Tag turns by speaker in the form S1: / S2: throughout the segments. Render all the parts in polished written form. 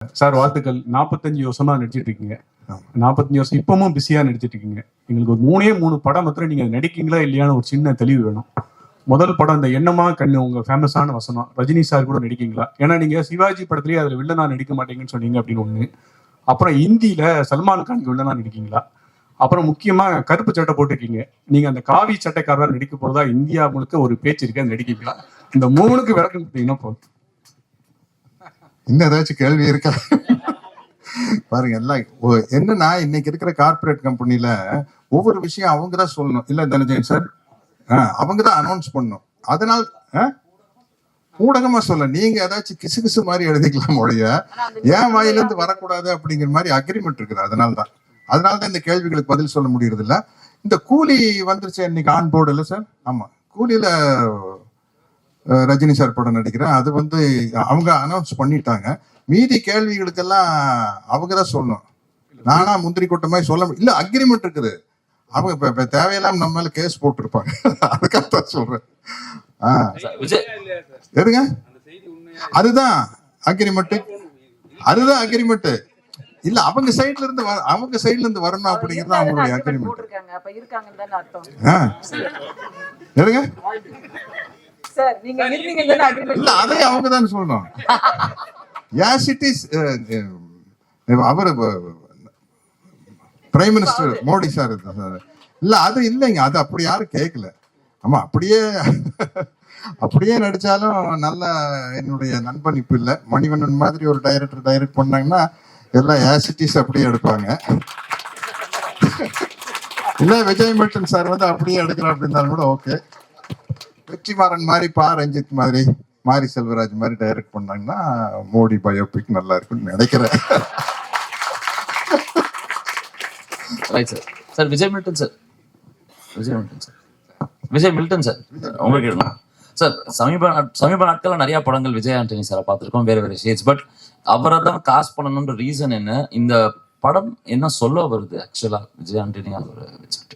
S1: Sir வாழ்த்துக்கள். 45 வருஷமா நடிச்சிட்டு இருக்கீங்க. 45 வருஷம் இப்பவும் பிஸியா நடிச்சிட்டு இருக்கீங்க. எங்களுக்கு ஒரு 3 படம் மாத்திரம் நீங்க நடிக்கீங்களா இல்லையான்னு ஒரு சின்ன தெளிவு வேணும். முதல் படம் இந்த எண்ணமா கண்ணு, உங்க ஃபேமஸான வசனம். ரஜினி சார் கூட நடிக்கீங்களா? ஏன்னா நீங்க சிவாஜி படத்துலயே அதுல வில்லனா நடிக்க மாட்டீங்கன்னு சொன்னீங்க அப்படின்னு ஒண்ணு. அப்புறம் இந்தியில சல்மான் கானுக்கு வில்லனா நடிக்கீங்களா? அப்புறம் முக்கியமா கருப்பு சட்டை போட்டிருக்கீங்க. நீங்க அந்த காவி சட்டைக்காரரா நடிக்க போறதா இந்தியா முழுக்க ஒரு பேச்சு இருக்கு, அது நடிக்கீங்களா? இந்த 3க்கு விளக்கம் கொடுத்தீங்கன்னா போதும்.
S2: இன்னும் ஏதாச்சும் கேள்வி இருக்கா? பாருங்க, எல்லாம் என்னன்னா இன்னைக்கு இருக்கிற கார்பரேட் கம்பெனில ஒவ்வொரு விஷயம் அவங்க தான் சொல்லணும். இல்ல தனஜயன் சார், அவங்க தான் அனௌன்ஸ் பண்ணணும். அதனால ஊடகமா சொல்ல, நீங்க ஏதாச்சும் கிசு கிசு மாதிரி எழுதிக்கலாம் ஒழிய ஏன் வாயிலிருந்து வரக்கூடாது அப்படிங்கிற மாதிரி அக்ரிமெண்ட் இருக்குது. அதனாலதான் இந்த கேள்விகளுக்கு பதில் சொல்ல முடியறது இல்ல. இந்த கூலி வந்துருச்சு இன்னைக்கு ஆன் போர்டு இல்ல சார்? ஆமா, கூலியில ரஜினி சார் படம் நடிக்கிறேன். அது அவங்க அனௌன்ஸ் பண்ணிட்டாங்க. மீதி கேள்விகளுக்கெல்லாம் அவங்க தான் சொல்லணும். நானா முந்திரி கொட்ட மாதிரி சொல்ல இல்ல, அக்ரிமெண்ட் இருக்குது. அவங்க இப்ப தேவையில்லாம நம்ம மேல கேஸ் போட்டுருப்பாங்க. அதுக்காகத்தான் சொல்றேன். எதுங்க, அதுதான் அக்ரிமெண்ட். இல்ல, அவங்க சைட்ல இருந்து வரணும் அப்படிங்கிறது அவங்களுடைய அக்ரிமெண்ட். எதுங்க, இல்ல அதை அவங்க தான் சொல்லணும். அவர் பிரைம் மினிஸ்டர் மோடி சார் இல்ல, அது இல்லைங்க, அது அப்படி யாரும் கேட்கல. ஆமா, அப்படியே நடிச்சாலும் நல்ல என்னுடைய நண்பன் இப்ப இல்ல, மணிவண்ணன் மாதிரி ஒரு டைரக்டர் டைரக்ட் பண்ணாங்கன்னா எல்லாம் ஆசிட்டிஸ் அப்படியே எடுப்பாங்க. இல்ல விஜய் மில்டன் சார் அப்படியே எடுக்கலாம் அப்படின்னாலும் கூட ஓகே. வெற்றிமாறன் மாதிரி, ரஞ்சித் மாதிரி, மாரி செல்வராஜ் மாதிரி டைரக்ட் பண்ணாங்கன்னா மோடி பயோபிக் நல்லா இருக்குன்னு நினைக்கிறேன்.
S3: விஜய் மில்டன் சார் உங்களுக்கு சார், சமீப நாட்கள்ல நிறைய படங்கள் விஜய் ஆண்டனி சாரை பார்த்திருக்கோம், வேற ஷேட்ஸ். பட் அவரை தான் காஸ்ட் பண்ணணும்ன்ற ரீசன் என்ன? இந்த படம் என்ன சொல்ல வருது ஆக்சுவலா விஜய் ஆண்டனி அவரை வச்சுட்டு?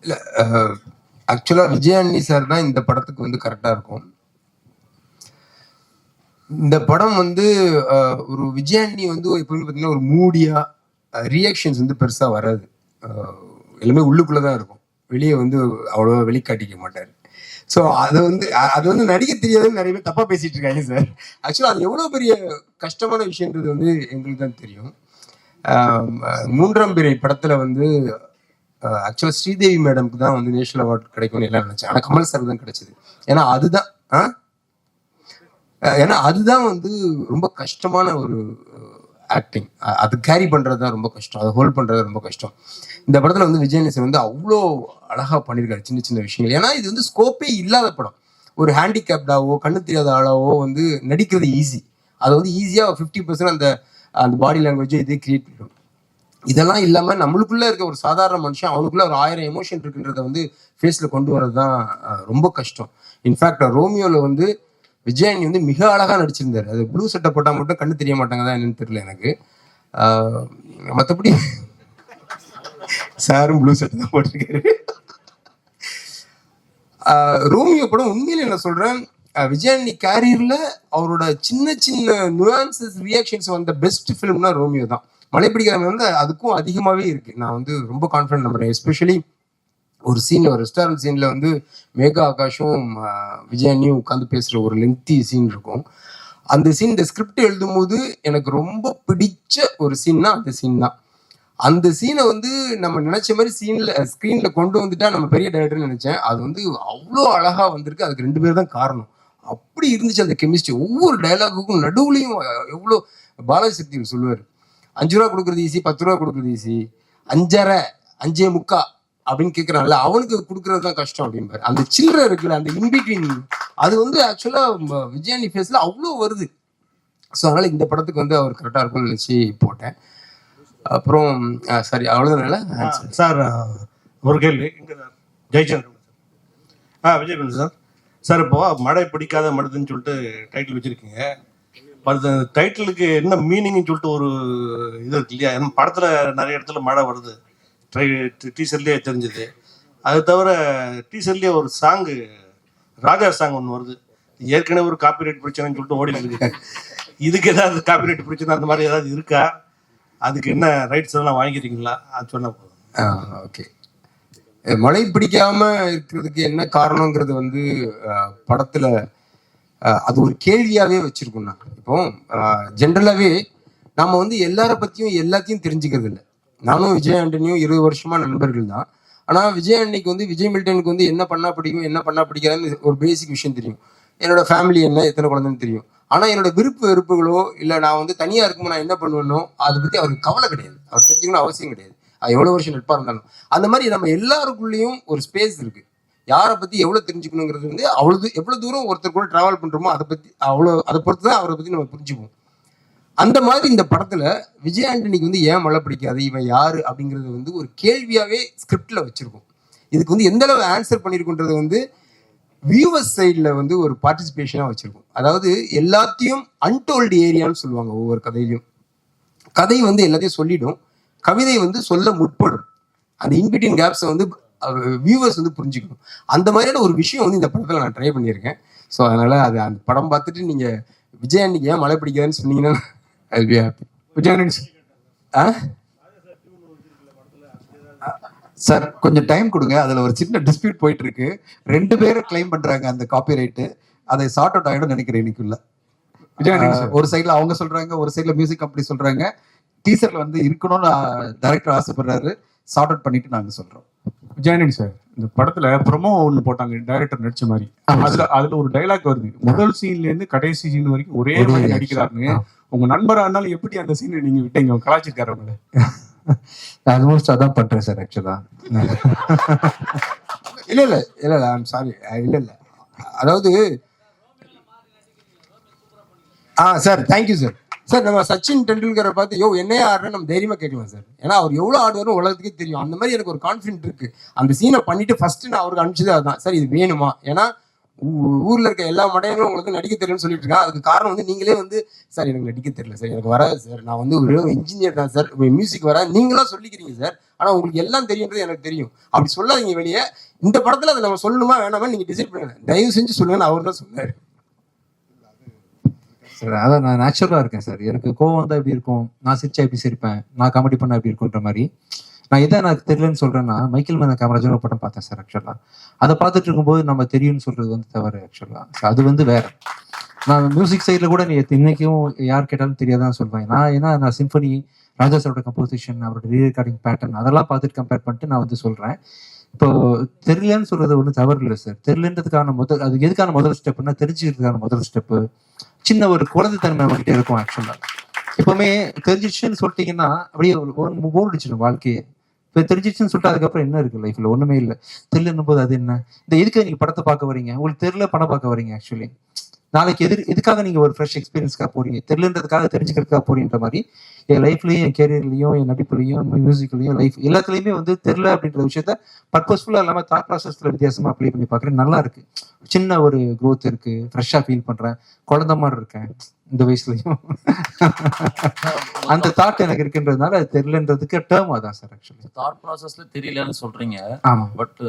S4: இல்ல, ஆக்சுவலா விஜய் ஆண்டனி சார் தான் இந்த படத்துக்கு கரெக்டா இருக்கும். இந்த படம் ஒரு விஜய் ஆண்டனி எப்பவுமே பார்த்தீங்கன்னா ஒரு மூடியா ரியாக்ஷன்ஸ் பெருசா வராது. எல்லாமே உள்ளுக்குள்ளதான் இருக்கும், வெளியே அவ்வளவா வெளிக்காட்டிக்க மாட்டாரு. ஸோ அது நடிக்க தெரியாதுன்னு நிறைய பேர் தப்பா பேசிட்டு இருக்காங்க சார். ஆக்சுவலா அது எவ்வளவு பெரிய கஷ்டமான விஷயன்றது எங்களுக்கு தான் தெரியும். 3ஆம் பிறை படத்துல ஆக்சுவலா ஸ்ரீதேவி மேடம்க்கு தான் நேஷனல் அவார்டு கிடைக்கும்னு எல்லாம் நினைச்சேன். ஆனா கமல் சார் தான் கிடைச்சது. ஏன்னா அதுதான் ரொம்ப கஷ்டமான ஒரு ஆக்டிங். அது கேரி பண்றதுதான் ரொம்ப கஷ்டம், அதை ஹோல்ட் பண்றது ரொம்ப கஷ்டம். இந்த படத்துல விஜய் சார் அவ்வளோ அழகா பண்ணியிருக்காரு சின்ன சின்ன விஷயங்கள். ஏன்னா இது ஸ்கோப்பே இல்லாத படம். ஒரு ஹேண்டிகேப்டாவோ கண்ணு தெரியாத ஆளாவோ நடிக்கிறது ஈஸி. அதை ஈஸியா 50% அந்த பாடி லாங்குவேஜ் இதே கிரியேட் பண்ணும். இதெல்லாம் இல்லாம நம்மளுக்குள்ள இருக்க ஒரு சாதாரண மனுஷன் அவனுக்குள்ள ஒரு 1000 எமோஷன் இருக்குன்றத ஃபேஸ்ல கொண்டு வரதுதான் ரொம்ப கஷ்டம். இன்ஃபேக்ட் ரோமியோல விஜய் மிக அழகா நடிச்சிருந்தாரு. அது ப்ளூ சட்டை போட்டா மட்டும் கண்ணு தெரிய மாட்டாங்க தான் என்னன்னு தெரியல எனக்கு. மற்றபடி சாரும் ப்ளூ சட்டை தான் போட்டிருக்காரு. ரோமியோ படம் உண்மையில என்ன சொல்றேன், விஜய் கேரியர்ல அவரோட சின்ன சின்ன நுவான்சஸ் ரியாக்ஷன்ஸ் பெஸ்ட் ஃபிலிம்னா ரோமியோ தான். மலைப்பிடிக்காம அதுக்கும் அதிகமாவே இருக்கு. நான் ரொம்ப கான்ஃபிடன்ட் நம்புறேன். எஸ்பெஷலி ஒரு சீன்ல, ஒரு ரெஸ்டாரண்ட் சீன்ல மேகா ஆகாஷும் விஜயனியும் உட்காந்து பேசுற ஒரு லென்த்தி சீன் இருக்கும். அந்த சீன் இந்த ஸ்கிரிப்ட் எழுதும் போது எனக்கு ரொம்ப பிடிச்ச ஒரு சீன்னா அந்த சீன் தான். அந்த சீனை நம்ம நினைச்ச மாதிரி ஸ்கிரீன்ல கொண்டு வந்துட்டா நம்ம பெரிய டைரக்டர்னு நினைச்சேன். அது அவ்வளோ அழகா வந்திருக்கு. அதுக்கு 2 பேர் தான் காரணம். அப்படி இருந்துச்சு அந்த கெமிஸ்ட்ரி. ஒவ்வொரு டைலாகுக்கும் நடுவுலையும் எவ்வளோ பாலாஜி சக்தி சொல்லுவார், 5 ரூபா கொடுக்குறது ஈஸி, 10 ரூபா கொடுக்குறது ஈஸி, 5.5 5.75 அப்படின்னு கேட்கறான்ல, அவனுக்கு கொடுக்கறது தான் கஷ்டம் அப்படின்பாரு. அந்த சில்லறை இருக்குல்ல, அந்த இன்பிட்வீன், அது ஆக்சுவலா விஜயானி ஃபேஸ்ல அவ்வளோ வருது. ஸோ அதனால இந்த படத்துக்கு அவர் கரெக்டா இருக்கும்னு நினைச்சு போட்டேன். அப்புறம் சரி, அவ்வளோதான
S5: சார். ஒரு கேள்வி ஜெயச்சந்திரன் விஜய் சார். சார், இப்போ மழை பிடிக்காத மடுதுன்னு சொல்லிட்டு டைட்டில் வச்சிருக்கீங்க. அந்த டைட்டிலுக்கு என்ன மீனிங்னு சொல்லிட்டு ஒரு இது இருக்கு இல்லையா? ஏன்னா படத்துல நிறைய இடத்துல மழை வருது, டீசர்லேயே தெரிஞ்சது. அது தவிர டீசர்லேயே ஒரு சாங்கு, ராஜா சாங் ஒன்று வருது. ஏற்கனவே ஒரு காப்பிரைட் பிரச்சனைன்னு சொல்லிட்டு ஓடிட்டு இருக்கு. இதுக்கு ஏதாவது காப்பிரைட் பிடிச்சது அந்த மாதிரி ஏதாவது இருக்கா? அதுக்கு என்ன ரைட்ஸ் எல்லாம் வாங்கிக்கிறீங்களா? அது சொன்னா போதும்.
S4: ஓகே. மழை பிடிக்காம இருக்கிறதுக்கு என்ன காரணங்கிறது வந்து படத்துல அது ஒரு கேள்வியாவே வச்சிருக்கோம். நான் இப்போ ஜென்ரலாவே நம்ம வந்து எல்லார பத்தியும் எல்லாத்தையும் தெரிஞ்சுக்கிறது இல்லை. நானும் விஜய் ஆண்டனியும் 20 வருஷமா நண்பர்கள் தான். ஆனா விஜய் ஆண்டனிக்கு வந்து விஜய் மில்டனுக்கு வந்து என்ன பண்ணா பிடிக்கும், என்ன பண்ணா பிடிக்காதுன்னு ஒரு பேசிக் விஷயம் தெரியும். என்னோட ஃபேமிலி என்ன, எத்தனை குழந்தைன்னு தெரியும். ஆனா என்னோட விருப்பு வெறுப்புகளோ இல்லை நான் வந்து தனியா இருக்கும்போது நான் என்ன பண்ணுவேனோ அதை பத்தி அவருக்கு கவலை கிடையாது. அவர் தெரிஞ்சுக்கணும் அவசியம் கிடையாது. அது எவ்வளவு வருஷம் நட்பா இருந்தாலும். அந்த மாதிரி நம்ம எல்லாருக்குள்ளேயும் ஒரு ஸ்பேஸ் இருக்கு. யாரை பத்தி எவ்வளவு தெரிஞ்சுக்கணுங்கிறது வந்து எவ்வளவு தூரம் ஒருத்தர் கூட டிராவல் பண்றோமோ அதை பத்தி அதை பொறுத்து தான் அவரை பத்தி நம்ம புரிஞ்சுப்போம். அந்த மாதிரி இந்த படத்துல விஜய் ஆண்டனிக்கு வந்து ஏன் மழை பிடிக்காது, இவன் யாரு அப்படிங்கிறது வந்து ஒரு கேள்வியாவே ஸ்கிரிப்ட்ல வச்சிருக்கோம். இதுக்கு வந்து எந்த அளவு ஆன்சர் பண்ணிருக்குன்றது வந்து வியூவர்ஸ் சைட்ல வந்து ஒரு பார்ட்டிசிபேஷனா வச்சிருக்கோம். அதாவது எல்லாத்தையும் அன்டோல்டு ஏரியான்னு சொல்லுவாங்க. ஒவ்வொரு கதையிலையும் கதை வந்து எல்லாத்தையும் சொல்லிடும், கவிதை வந்து சொல்ல முற்படும். அந்த இன்பிட்வீன் கேப்ஸை வந்து வியூவர்ஸ் வந்து புரிஞ்சுக்கணும். அந்த மாதிரியான ஒரு விஷயம் வந்து இந்த படத்துல நான் ட்ரை பண்ணியிருக்கேன். ஸோ அதனால அது அந்த படம் பார்த்துட்டு நீங்க விஜய் ஆண்டனிக்கு ஏன் மழை பிடிக்காதுன்னு சொன்னீங்கன்னா I'll be happy.
S1: Vijay Antony
S6: sir கொஞ்சம் டைம் கொடுங்க. அதுல ஒரு சின்ன டிஸ்பியூட் போயிட்டு இருக்கு. 2 பேரும் கிளைம் பண்றாங்க அந்த காப்பிரைட். அதை சார்ட் அவுட் ஆகிடும் நினைக்கிறேன் இன்னைக்குள்ள.
S1: விஜய் ஆண்டனி சார்
S6: ஒரு சைட்ல அவங்க சொல்றாங்க, ஒரு சைட்ல மியூசிக் கம்பெனி சொல்றாங்க. டீசர்ல வந்து இருக்கணும்னு டைரக்டர் ஆசைப்படுறாரு. சார்ட் அவுட் பண்ணிட்டு நாங்க சொல்றோம்.
S1: விஜய் ஆண்டனி சார் இந்த படத்துல ப்ரொமோ ஒண்ணு போட்டாங்க டைரக்டர் நடிச்ச மாதிரி. அதுல ஒரு டைலாக் வருது, முதல் சீன்ல இருந்து கடைசி சீன் வரைக்கும் ஒரே மாதிரி நடிக்கிறாருன்னு. உங்க நண்பரா இருந்தாலும் எப்படி அந்த சீனை நீங்க விட்டீங்க? கலாச்சிருக்காரு அவங்கள.
S7: ஆல்மோஸ்ட் அதான் பண்றேன் சார் ஆக்சுவலா.
S4: இல்ல ஐம் சாரி. இல்ல அதாவது சார் தேங்க்யூ சார். சார் நம்ம சச்சின் டெண்டுல்கரை பார்த்து யோ என்னையே ஆடுறேன் நம்ம தைரியமா கேட்கலாம் சார். ஏன்னா அவர் எவ்வளவு ஆடுவாரும் உலகத்துக்கே தெரியும். அந்த மாதிரி எனக்கு ஒரு கான்ஃபிடென்ட் இருக்கு. அந்த சீனை பண்ணிட்டு ஃபர்ஸ்ட் நான் அவருக்கு அனுப்பிச்சது அதுதான். சார் இது வேணுமா? ஏன்னா ஊர்ல இருக்க எல்லா மடையங்களும் உங்களுக்கு நடிக்க தெரியலன்னு சொல்லிட்டு இருக்காங்க. அதுக்கு காரணம் வந்து நீங்களே வந்து சார் எனக்கு நடிக்க தெரியல சார், எனக்கு வராது சார், நான் வந்து ஒரு இன்ஜினியர் தான் சார், மியூசிக் வராது நீங்களா சொல்லிக்கிறீங்க சார், ஆனா உங்களுக்கு எல்லாம் தெரியுன்றது எனக்கு தெரியும். அப்படி சொல்லாதீங்க வெளியே. இந்த படத்துல அதை நம்ம சொல்லணுமா வேணாமா நீங்க டிசைட் பண்ணுங்க, தயவு செஞ்சு சொல்லுங்கன்னு அவர் தான் சொன்னாரு.
S7: சார் அதான் நான் நேச்சுரலா இருக்கேன் சார். எனக்கு கோவம் வந்தா எப்படி இருக்கும், நான் சிரிச்சா எப்படி சிரிப்பேன், நான் காமெடி பண்ணா எப்படி இருக்குன்ற மாதிரி. நான் எதை எனக்கு தெரியலன்னு சொல்றேன்னா மைக்கேல் மேன காமராஜர் ஒரு படம் பார்த்தேன் சார். ஆக்சுவலா அதை பார்த்துட்டு இருக்கும்போது நம்ம தெரியும்னு சொல்றது வந்து தவறு. ஆக்சுவலா அது வந்து வேற. நான் மியூசிக் சைட்ல கூட நீ இன்னைக்கும் யார் கேட்டாலும் தெரியாதான் சொல்வேன். நான் சிம்பனி, ராஜா சாரோட கம்போசிஷன், அவரோட ரீரெக்கார்டிங் பேட்டர்ன் அதெல்லாம் பார்த்துட்டு கம்பேர் பண்ணிட்டு நான் வந்து சொல்றேன். இப்போ தெரியலன்னு சொல்றது ஒன்றும் தவறு இல்லை சார். தெரியலன்றதுக்கான அது எதுக்கான முதல் ஸ்டெப்னா தெரிஞ்சுக்கிறதுக்கான முதல் ஸ்டெப்பு சின்ன ஒரு குழந்தைத்தன்மை நம்மகிட்ட இருக்கும். ஆக்சுவலா எப்பவுமே தெரிஞ்சிச்சுன்னு சொல்லிட்டீங்கன்னா அப்படியே போர் அடிச்சிடும் வாழ்க்கையே. இப்போ தெரிஞ்சிச்சுன்னு சொல்லிட்டு அதுக்கப்புறம் என்ன இருக்கு லைஃப்ல? ஒண்ணுமே இல்லை. தெரியலன்னும் போது அது என்ன, இந்த எதுக்கு நீங்க படத்தை பார்க்க வரீங்க? உங்களுக்கு தெரியல படம் பார்க்க வரீங்க. ஆக்சுவலி நாளைக்கு எதுக்காக நீங்க ஒரு ஃப்ரெஷ் எக்ஸ்பீரியன்ஸ்க்காக போறீங்க? தெரியலன்றதுக்காக தெரிஞ்சுக்கிறதுக்காக போறீன்ற மாதிரி என் லைஃப்லயும், என் கேரியர்லயும், என் நடிப்புலையும், மியூசிக்லயும், லைஃப் எல்லாத்துலயுமே வந்து தெரியல அப்படின்ற விஷயத்த பர்பஸ்ஃபுல்லா இல்லாம தாட் ப்ராசஸ்ல வித்தியாசமா அப்ளை பண்ணி பாக்குறேன். நல்லா இருக்கு. சின்ன ஒரு க்ரோத் இருக்கு. ஃப்ரெஷ்ஷா ஃபீல் பண்றேன். குழந்தை மாதிரி இருக்கேன் இந்த வயசுலயும். அந்த தாட் எனக்கு இருக்குன்றதுனால அது தெரியலன்றதுக்கு டேர்ம் அதான் சார். ஆக்சுவலி
S3: தாட் ப்ராசஸ்ல தெரியலன்னு சொல்றீங்க.
S7: ஆமா.
S3: பட்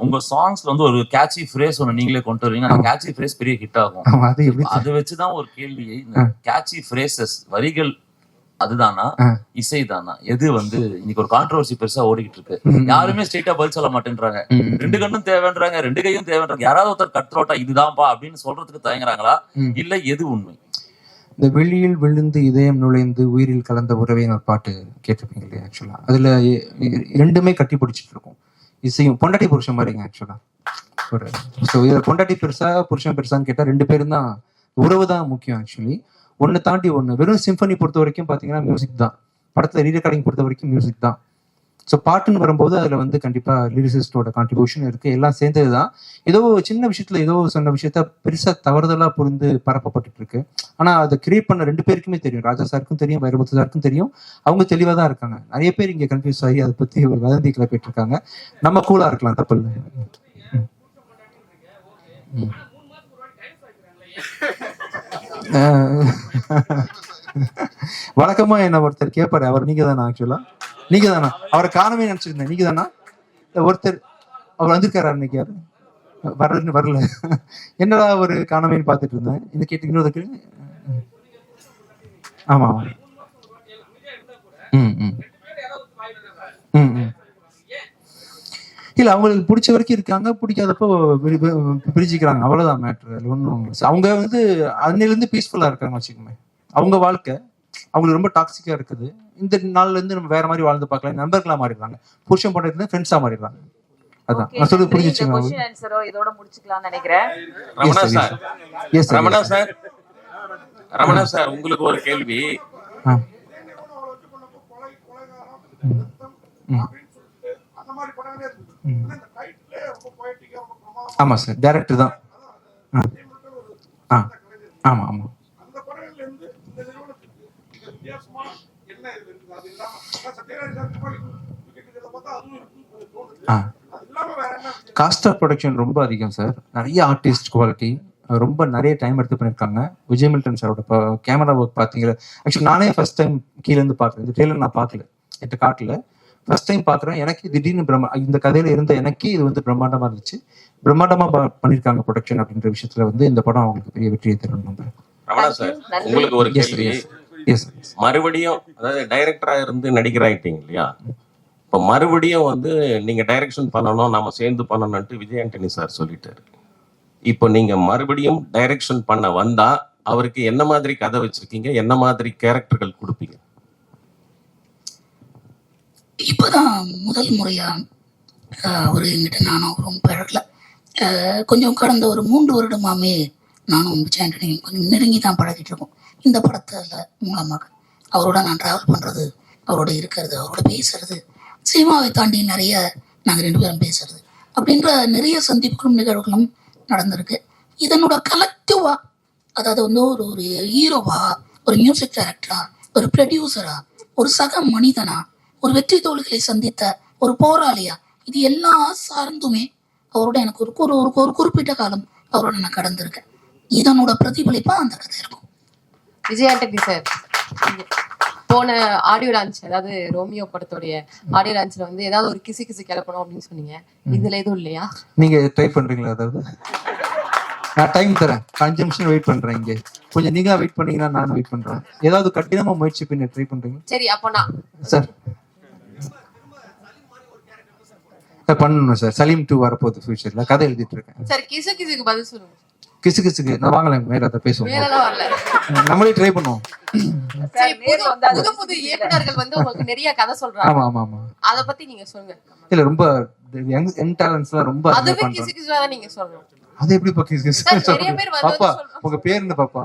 S3: உங்க சாங்ஸ்ல வந்து ஒரு கேட்சி ஃப்ரேஸ் ஒன்று நீங்களே கொண்டு வருவீங்க. அந்த கேட்சி ஃப்ரேஸ் பெரிய ஹிட் ஆகும்.
S7: அது எப்படி
S3: அதை வச்சுதான் ஒரு கேள்வி, இந்த கேட்சி ஃப்ரேசஸ் வரிகள் அதுதானா இசைதானா எது வந்து இன்னைக்கு ஒரு கான்ட்ரோவர்சி பெருசா ஓடிக்கிட்டு இருக்கு. யாருமே ஸ்ட்ரெயிட்டா பதில் சொல்ல மாட்டேன்றாங்க. 2 கண்ணும் தேவைன்றாங்க, 2 கையும் தேவைன்றாங்க. யாராவது ஒருத்தர் கட்ரோட்டா இதுதான்ப்பா அப்படின்னு சொல்றதுக்கு தயங்குறாங்களா இல்ல எது உண்மை?
S7: இந்த வெளியில் விழுந்து இதயம் நுழைந்து உயிரில் கலந்த உறவை ஒரு பாட்டு கேட்டிருப்பீங்க இல்லையா? ஆக்சுவலா அதுல 2மே கட்டி பிடிச்சிட்டு இருக்கும். இசையும் பொண்டாட்டி புருஷன் மாதிரிங்க. ஆக்சுவலா ஒரு இதுல பொண்டாட்டி பெருசா புருஷன் பெருசான்னு கேட்டா 2 பேரும் தான். உறவு தான் முக்கியம். ஆக்சுவலி ஒன்னு தாண்டி ஒண்ணு. வெறும் சிம்பனி பொறுத்த வரைக்கும் பாத்தீங்கன்னா மியூசிக் தான். படத்துல ரீரெக்கார்டிங் பொறுத்த வரைக்கும் மியூசிக் தான். ஸோ பாட்டுன்னு வரும்போது அதுல வந்து கண்டிப்பா லிரிசிஸ்டோட கான்ட்ரிபியூஷன் இருக்கு. எல்லாம் சேர்ந்தது தான். ஏதோ சின்ன விஷயத்துல ஏதோ சொன்ன விஷயத்த பெருசா தவறுதலா புரிந்து பரப்பப்பட்டு இருக்கு. ஆனா அதை கிரியேட் பண்ண 2 பேருக்குமே தெரியும். ராஜா சாருக்கும் தெரியும், வைரமுத்து சாருக்கும் தெரியும். அவங்க தெளிவா தான் இருக்காங்க. நிறைய பேர் இங்க கன்ஃபியூஸ் ஆகி அதை பத்தி ஒரு வதந்தி கிளப்பிட்டு இருக்காங்க. நம்ம கூலா இருக்கலாம், தப்பு இல்லை. வழக்கமா என்ன ஒருத்தர் கேட்பாரு, அவர் நீங்க தானா? ஆக்சுவலா நீங்க தானா? அவரை காணவே நினைச்சிருந்தேன். நீங்க தானா? ஒருத்தர் அவர் வந்திருக்காரு அன்னைக்கு. யாரு வரல? என்னடா ஒரு காணவேன்னு பார்த்துட்டு இருந்தேன். இந்த கேட்டு இன்னொரு ஆமா ஆமா. ம் ம் ம் ம். இல்ல அவங்களுக்கு பிடிச்ச வரைக்கும் இருக்காங்க, பிடிக்காதப்போ பிரிச்சுக்கிறாங்க, அவ்வளவுதான் மேட்ரு. ஒன்றும் அவங்க வந்து அன்னிலிருந்து பீஸ்ஃபுல்லா இருக்காங்க வச்சுக்கோங்க. அவங்க வாழ்க்கை அவங்களுக்கு ரொம்ப டாக்ஸிக்கா இருக்குது. இந்த நாள்ல இருந்து நம்ம வேற மாதிரி வாழ்ந்து பார்க்கலாம், நண்பர்களா மாறிடுறாங்க, புருஷன் போட்டு ஃப்ரெண்ட்ஸா மாறிடுறாங்க. அதான் நான் சொல்றது புரிஞ்சுச்சுங்களா?
S8: क्वेश्चन ஆன்சரோ இதோட முடிச்சுக்கலாம்னு நினைக்கிறேன்.
S9: Ramana sir,
S7: S
S9: Ramana sir, Ramana sir, உங்களுக்கு ஒரு கேள்வி.
S7: ஆமா சார், டைரக்டர் தான். ஆமா ஆமா. காஸ்ட் ஆஃப் ப்ரொடக்ஷன் ரொம்ப அதிகம் சார். நிறைய ஆர்டிஸ்ட் குவாலிட்டி, ரொம்ப நிறைய டைம் எடுத்து பண்ணியிருக்காங்க. விஜய் மில்டன் சாரோட கேமரா ஒர்க் பார்த்தீங்களா? ஆக்சுவலி நானே ஃபர்ஸ்ட் டைம் கீழேருந்து பார்க்குறேன். இந்த ட்ரெயிலர் நான் பார்க்கல, என்கிட்ட காட்டல. ஃபர்ஸ்ட் டைம் பார்க்குறேன். எனக்கு திடீர்னு இந்த கதையில இருந்த எனக்கே இது வந்து பிரம்மாண்டமா இருந்துச்சு. பிரம்மாண்டமா பண்ணியிருக்காங்க ப்ரொடக்ஷன் அப்படின்ற விஷயத்துல வந்து இந்த படம் அவங்களுக்கு பெரிய வெற்றியை தரும்.
S9: ரமணா சார், உங்களுக்கு ஒரு கேள்வி. மறுபடியும் அதாவது டைரக்டரா இருந்து நடிகர் ஆயிட்டீங்க இல்லையா? இப்போ மறுபடியும் வந்து நீங்க டைரக்ஷன் பண்ணணும், நாம சேர்ந்து பண்ணணும்ட்டு விஜய் ஆண்டனி சார் சொல்லிட்டாரு. இப்போ நீங்க மறுபடியும் டைரக்ஷன் பண்ண வந்தா அவருக்கு என்ன மாதிரி கதை வச்சிருக்கீங்க, என்ன மாதிரி கேரக்டர்கள் கொடுப்பீங்க?
S10: இப்போதான் முதல் முறையா ஒரு எங்கிட்ட நானும் ரொம்ப பழகல, கொஞ்சம் கடந்த ஒரு 3 வருடமாமே நானும் விஜய் ஆண்டனி கொஞ்சம் நெருங்கி தான் பழகிட்டு இருக்கோம். இந்த படத்துல மூலமாக அவரோட நான் டிராவல் பண்றது, அவரோட இருக்கிறது, அவரோட பேசுறது, சினிமாவை தாண்டி நிறைய நாங்கள் 2 பேரும் பேசுறது அப்படின்ற நிறைய சந்திப்புகளும் நிகழ்வுகளும் நடந்திருக்கு. இதனோட கலெக்டிவா, அதாவது வந்து ஒரு ஹீரோவா, ஒரு மியூசிக் டைரக்டரா, ஒரு ப்ரொடியூசரா, ஒரு சக மனிதனா, ஒரு வெற்றி தோல்விகளை சந்தித்த ஒரு போராளியா, இது எல்லாம் சார்ந்துமே அவரோட எனக்கு ஒரு குறிப்பிட்ட காலம் அவரோட நான் கடந்திருக்கேன். இதனோட பிரதிபலிப்பா அந்த கதை இருக்கும்.
S8: விஜய் ஆண்டனி சார், போன ஆடியோ லான்ச், அதாவது ரோமியோ படத்துடைய ஆடியோ லான்ச்ல வந்து ஏதாவது ஒரு கிசு கிசு கிளப்பணும் அப்படின்னு சொன்னீங்க. இதுல எதுவும் இல்லையா?
S7: நீங்க ட்ரை பண்றீங்களா? அதாவது நான் டைம் தரேன், 5 நிமிஷம் வெயிட் பண்றேன். இங்கே கொஞ்சம் நீங்க வெயிட் பண்ணீங்கன்னா நான் வெயிட் பண்றேன். ஏதாவது கடினமா முயற்சி பண்ணி ட்ரை பண்றீங்க?
S8: சரி, அப்போ நான்
S7: சார் பண்ணணும் சார். சலீம் 2 வரப்போகுது ஃபியூச்சர்ல, கதை எழுதிட்டு இருக்கேன்.
S8: சரி, கிசு கிசுக்கு பதில் சொல்லுங்க.
S7: கிசு கிசுக்கு நான் வாங்கலாம், மேல அதை பேசுவோம்,
S8: வேறெல்லாம் வரல.
S7: நம்மளே ட்ரை பண்ணுவோம்.
S8: சரி, புது இயக்குனர்கள் வந்து உங்களுக்கு நிறைய கதை சொல்றாங்க.
S7: ஆமா ஆமா ஆமா.
S8: அத பத்தி நீங்க சொல்லுங்க.
S7: இல்ல ரொம்ப யங் டேலண்ட்ஸ்லாம் ரொம்ப
S8: அதுவே கிசு கிசுவா தான் நீங்க சொல்லணும்.
S7: அது எப்படி
S8: நிறைய பேர் வந்து
S7: பாப்பா உங்க பேர் என்ன பாப்பா?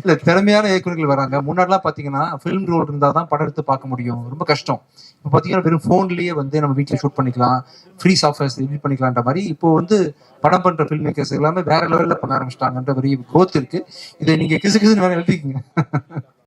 S7: இல்ல, திறமையான இயக்குநர்கள் வராங்க. முன்னாடிலாம் பாத்தீங்கன்னா ஃபிலிம் ரோல் இருந்தாதான் படம் எடுத்து பார்க்க முடியும், ரொம்ப கஷ்டம். இப்போ பாத்தீங்கன்னா வெறும் போன்லயே வந்து நம்ம வீட்டுல ஷூட் பண்ணிக்கலாம், ஃப்ரீ சாஃப்ட்வேர்ஸ் எடிட் பண்ணிக்கலாம்ன்ற மாதிரி இப்போ வந்து படம் பண்ற ஃபில்ம் மேக்கர்ஸ் எல்லாமே வேற லெவல்ல பண்ண ஆரம்பிச்சிட்டாங்கன்ற மாதிரி growth இருக்கு. இதை நீங்க கிசு கிசுன்னு வேற எழுதிக்கங்க.